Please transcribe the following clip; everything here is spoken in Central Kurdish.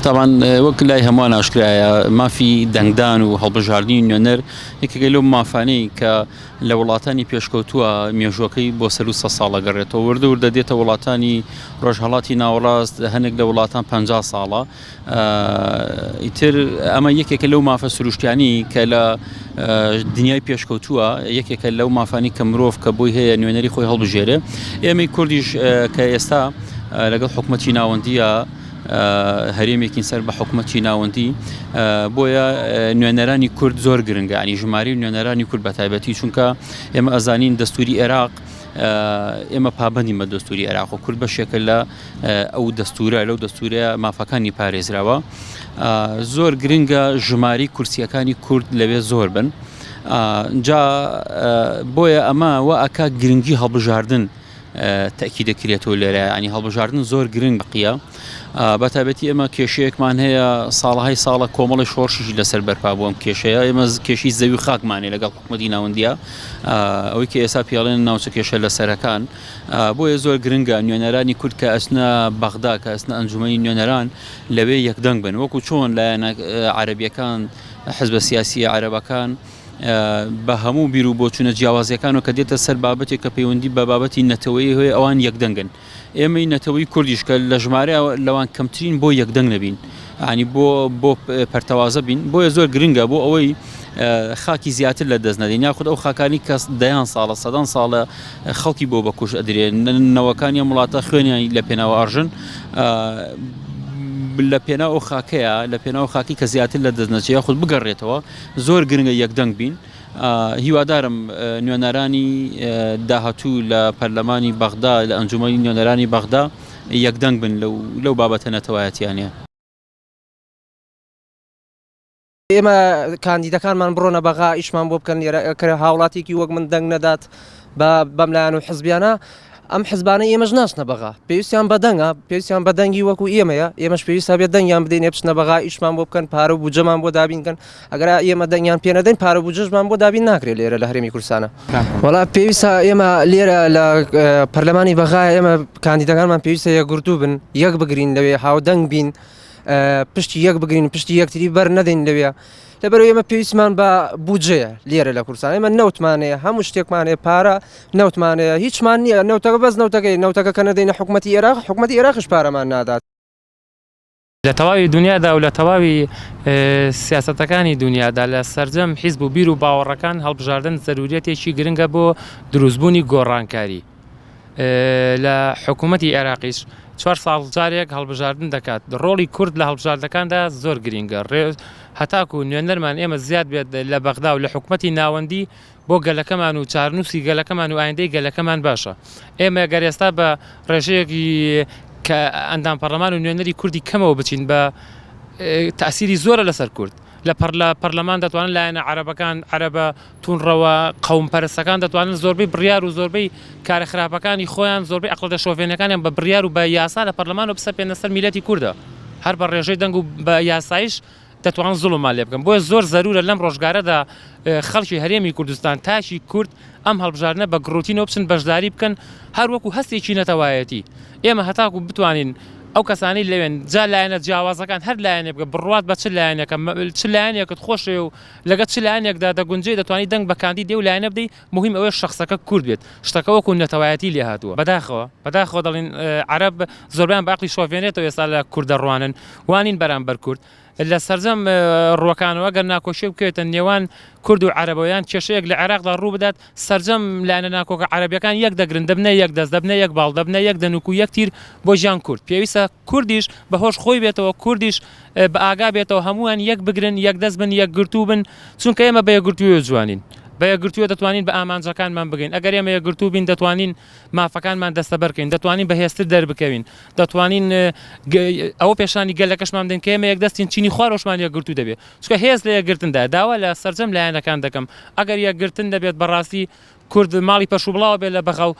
طبعا وەک لای هەمووان ئاشکرایە مافی دەنگدان و هەڵبژاردننی نوێنەر یەکێکە لەو مافانەی کە لە وڵاتانی پێشکەوتووە مێژوەکەی بۆ سەر و سە ساڵە گەڕێتەوە وردە دێتە وڵاتانی ڕۆژهەڵاتی ناوەڕاست هەنێک لە وڵاتان 50 ساڵە ئیتر ئەمە یەکێکە لەو مافە سروشتیانی کە لە دنیای پێشکەوتووە یەکێکە لەو مافانی کە مرۆڤ کە بۆی هەیە نوێنەری خۆی هەڵبژێرێ ئێمەی کوردیش کە ئێستا لەگەڵ حکومەتی ناوەندیە هەرێمێکین سەر بە حکومەتی ناوەندی بۆیە نوێنەرانی کورد زۆر گرنگە ینی ژماری نوێنەرانی کورد بە تایبەتی چونکە ئێمە ئەزانین دەستوری عێراق ئێمە پابندی بە دەستوری عێراق و کورد بەشێکە لە ئەو دەستورە لەو دەستورە مافەکانی پارێزراوە زۆر گرنگە ژماری کورسیەکانی کورد لەوێ زۆر بن جا بۆیە ئەمە وە ئەکا گرنگی هەڵبژاردن تأکید دەکرێتەوە لێرە ینی هەڵبژاردن زۆر گرنگ بقیە بە تایبەتی ئێمە کێشەیەکمان هەیە ساڵهای ساڵە کۆمەڵی شۆڕشیشی لەسەر بەرپا بووم کێشەیە ئێمە کێشی زەوی خاکمانێ لەگەڵ حکومەتی ناوەندیە ئەوەی کە ئێستا پیاڵێن ناوچە کێشە لە سەرەکان بۆیە زۆر گرنگە نوێنەرانی کورد کە ئەچنە بەغدا کە ئەچنە ئەنجومەنی نوێنەران لەوێ یەکدەنگ بن وەکو چۆن لایەنە عەرەبیەکان حزبە سیاسی عەرەبەکان بە هەموو بیر و بۆچوونە جیاوازیەکان و کە دێتە سەر بابەتێک کە پەیوەندی بە بابەتی نەتەوەی هەیە ئەوان یەکدەنگن ئێمەی نەتەوەی کوردیش کە لە ژمارە لەوان کەمترین بۆ یەکدەنگ نەبین ینی بۆ پەرتەوازە بین بۆیە زۆر گرنگە بۆ ئەوەی خاکی زیاتر لە دەست نەدەین یاخود ئەو خاکانی کە دەیان ساڵە سەدان ساڵە خەڵکی بۆ بەکوش ئەدرێن نەوەکانی وڵاتە خوێنیان لە پێناوە ئاژن لە پێناو ئەو خاکەیە لە پێناو خاکی کە زیاتر لە دەست نەچێت یاخود بگەڕێتەوە زۆر گرنگە یەکدەنگ بین هیوادارم نوێنەرانی داهاتوو لە پەرلەمانی بەغدا لە ئەنجومەنی نوێنەرانی بەغدا یەکدەنگ بن لەو بابەتە نەتەوایەتیانە ئێمە کاندیدەکانمان بڕۆنە بەغا ئیشمان بۆ بکەن کە هاوڵاتێکی وەک من دەنگ نەدات بەملایەن و حزبیانە ئەم حزبانە ئێمەش ناچنە بەغا پێویستیان بەدەنگە پێویستیان بەدەنگی وەکو ئێمەیە ئێمەش پێویستە بێت دەنگیان بدەین بچنە بەغا ئیشمان بۆ بکەن پارە و بودجەمان بۆ دابینکەن ئەگەر ئێمە دەنگیان پێ نەدەین پارە و بودجەشمان بۆ دابین ناکرێت لێرە لە هەرێمی کوردستانە وەڵا پێویستە ئێمە لێرە لە پەرلەمانی بەغا ئێمە کاندیدەکانمان پێویستە یەکگرتوو بن یەک بگرین لەوێ هاودەنگ بین پشتی یەک بگرین پشتی یەکتری بەر نەدەین لەوێ لەبەرەوەی ئێمە پێویستمان بە بودجەیە لێرە لە کوردستان ئێمە نەوتمانەیە هەموو شتێکمانەیە پارە نەوتمانەیە هیچمان نییە نەوتەکە بەس نەوتەکە کە نەدەینە حکومەتی عێراق حکومەتی عێراقش پارەمان نادات لە تەواوی دنیادا و لە تەواوی سیاسەتەکانی دنیادا لە سەرجەم حیزب و بیر و باوەڕەکان هەڵبژاردن زەرورەتێکی گرنگە بۆ دروستبوونی گۆڕانکاری لە حکوومەتی عێراقیش 4 ساڵ جارێک هەڵبژاردن دەکات ڕۆڵی کورد لە هەڵبژاردنەکاندا زۆر گرنگە هەتاکو نوێنەرمان ئێمە زیاد بێت لە بەغدا و لە حکوومەتی ناوەندی بۆ گەلەکەمان و چارنووسی گەلەکەمان و ئایندەی گەلەکەمان باشە ئێمە گەر ئێستا بە ڕێژەیەکی کە ئەندام پەرلەمان و نوێنەری کوردی کەمەوە بچین بە تەئسیری زۆرە لەسەر کورد لە پەرلەمان دەتوانن لایەنە عەرەبەکان عەرەبە توونڕەوە قەوم پەرستەکان دەتوانن زۆربەی بڕیار و زۆربەی کارە خراپەکانی خۆیان زۆربەی عەقڵە شۆڤێنەکانیان بە بڕیار و بە یاسا لە پەرلەمان و بسەپێنە سەر میلەتی کووردە هەر بە ڕێژەی دەنگ و بە یاسایش دەتوانن زوڵممان لێ بکەن بۆیە زۆر زەرورە لەم ڕۆژگارەدا خەڵکی هەرێمی کوردستان تاشی کورد ئەم هەڵبژاردنە بە گڕۆتینەوە بچن بەشداری بکەن هەر وەکو هەستێکی نەتەوایەتی ئێمە هەتاکو بتوانین ئەو کەسانی لەوێن جا لایەنە جیاوازەکان هەر لایەنێ بکە بڕوات بە چ لایەنێکە چ لایەنێکت خۆشێ و لەگەڵ چ لایەنێکدا دەگونجێ دەتوانانی دەنگ بە کاندید دێ و لایەنە بدەی مهم ئەوەیە شەخسەکە کورد بێت شتەکە وەکو نەتەوایەتی لێ هاتووە بەداخەوە دەڵێن عەرەب زۆربیان باقی شۆڤێنێتەوە ئێستا لە کوردە ڕوانن وانین بەرامبەر کورد لە سەرجەم ڕوەکانەوە گەر ناکۆشیە بکەوێتە نێوان کورد و عەرەبەوەیان کێشەیەک لە عێراقدا ڕوو بدات سەرجەم لایەنە ناکۆکە عەرەبیەکان یەک دەگرن دەبنە یەک دەست دەبنە یەک باڵ دەبنە یەک دەنووک و یەک تیر بۆ ژیان کورد پێویستە کوردیش بەهۆش خۆی بێتەوە کوردیش بە ئاگا بێتەوە هەمووان یەک بگرن یەک دەست بن یەک گرتوو بن چونکە ئێمە بە یەکگرتوویە جوانین بە یەکگرتووە دەتوانین بە ئامانجەکانمان بگەین ئەگەر ئێمە یەکگرتوو بین دەتوانین مافەکانمان دەستەبەرکەین دەتوانین بەهێزتر دەربکەوین دەتوانین ئەوە پێشانی گەلەکەشمان بدەین کە ئێمە یەکدەستین چینی خوارۆشمان یەکگرتوو دەبێت چونکە هێز لە یەکگرتندا داوا لە سەرجەم لایەنەکان دەکەم ئەگەر یەکگرتن دەبێت بەڕاستی کورد ماڵی پەش و بڵاو بێت لە بەغا و